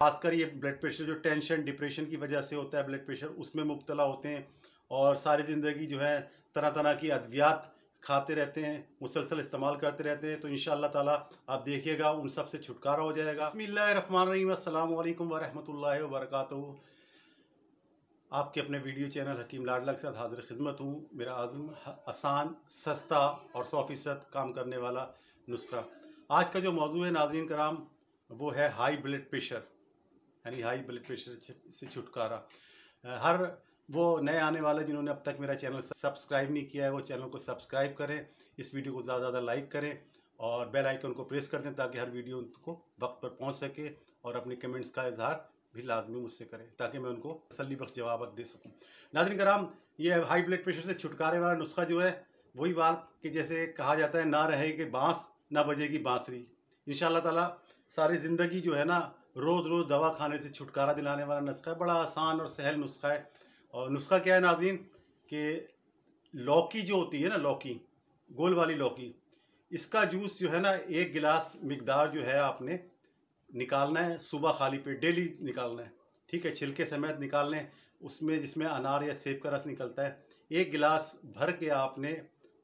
खासकर ये blood pressure जो टेंशन डिप्रेशन की वजह से होता है, ब्लड प्रेशर उसमें मुब्तला होते हैं और सारी ज़िंदगी जो है तरह तरह की अद्वियात खाते रहते हैं, मुसलसल इस्तेमाल करते रहते हैं। तो इंशाअल्लाह ताला आप देखिएगा उन सब से छुटकारा हो जाएगा। बिस्मिल्लाहिर्रहमानिर्रहीम, अस्सलाम वालेकुम वरहमतुल्लाहि वबरकातुहू। आपके अपने वीडियो चैनल हकीम लाडला के साथ हाजिर खिदमत हूँ। मेरा आज़म आसान, सस्ता और 100% काम करने वाला नुस्खा। आज का जो मौजू है नाज़रीन कराम, वो है हाई ब्लड प्रेशर, यानी हाई ब्लड प्रेशर से छुटकारा। हर वो नए आने वाले जिन्होंने अब तक मेरा चैनल सब्सक्राइब नहीं किया है, वो चैनल को सब्सक्राइब करें, इस वीडियो को ज़्यादा से ज़्यादा लाइक करें और बेल आइकन को प्रेस कर दें ताकि हर वीडियो उनको वक्त पर पहुंच सके। और अपने कमेंट्स का इजहार भी लाजमी मुझसे करें ताकि मैं उनको तसल्ली बख्श जवाब दे सकूं। नाज़रीन कराम, ये हाई ब्लड प्रेशर से छुटकारे वाला नुस्खा जो है, वही बात कि जैसे कहा जाता है, ना रहेगी बांस ना बजेगी बांसुरी। इंशाअल्लाह ताला सारी ज़िंदगी जो है ना, रोज़ रोज़ दवा खाने से छुटकारा दिलाने वाला नुस्खा है। बड़ा आसान और सहल नुस्खा है। और नुस्खा क्या है नाज़रीन, कि लौकी जो होती है ना, लौकी, गोल वाली लौकी, इसका जूस जो है ना, 1 गिलास मिकदार जो है आपने निकालना है सुबह खाली पेट, डेली निकालना है। ठीक है, छिलके समेत निकालने, उसमें जिसमें अनार या सेब का रस निकलता है, 1 गिलास भर के आपने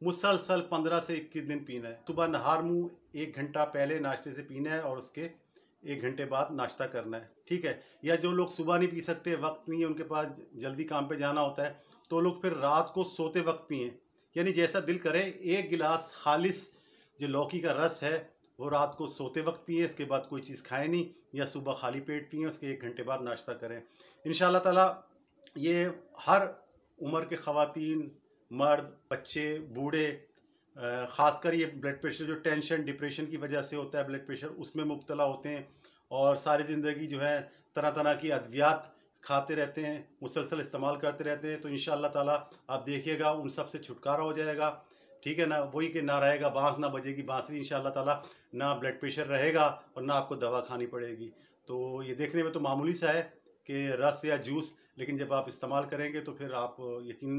मुसलसल 15 से 21 दिन पीना है। सुबह नहार मुंह 1 घंटा पहले नाश्ते से पीना है और उसके 1 घंटे बाद नाश्ता करना है। ठीक है, या जो लोग सुबह नहीं पी सकते, वक्त नहीं है उनके पास, जल्दी काम पे जाना होता है, तो लोग फिर रात को सोते वक्त पिए, यानी जैसा दिल करे। 1 गिलास खालिस जो लौकी का रस है वो रात को सोते वक्त पिए, इसके बाद कोई चीज़ खाए नहीं, या सुबह खाली पेट पिए, उसके 1 घंटे बाद नाश्ता करें। इंशाअल्लाह ताला ये हर उम्र के ख़वातीन, मर्द, बच्चे, बूढ़े, ख़ासकर ये ब्लड प्रेशर जो टेंशन डिप्रेशन की वजह से होता है, ब्लड प्रेशर उसमें मुब्तला होते हैं और सारी ज़िंदगी जो है तरह तरह की अद्वियात खाते रहते हैं, मुसलसल इस्तेमाल करते रहते हैं। तो इंशाअल्लाह ताला आप देखिएगा उन सब से छुटकारा हो जाएगा। ठीक है ना, वही कि ना रहेगा बांस ना बजेगी बांसुरी। इंशाअल्लाह ताला ना ब्लड प्रेशर रहेगा और ना आपको दवा खानी पड़ेगी। तो ये देखने में तो मामूली सा है कि रस या जूस, लेकिन जब आप इस्तेमाल करेंगे तो फिर आप यकीन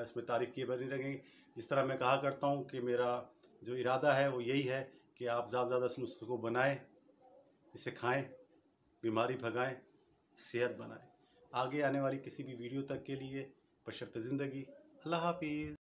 उसमें तारीफ़ किए बगैर नहीं रहेंगे। जिस तरह मैं कहा करता हूँ कि मेरा जो इरादा है वो यही है कि आप ज़्यादा से ज़्यादा इस नुस्खे को बनाएं, इसे खाएं, बीमारी भगाएं, सेहत बनाएं। आगे आने वाली किसी भी वीडियो तक के लिए बशर्ते ज़िंदगी, अल्लाह हाफिज़।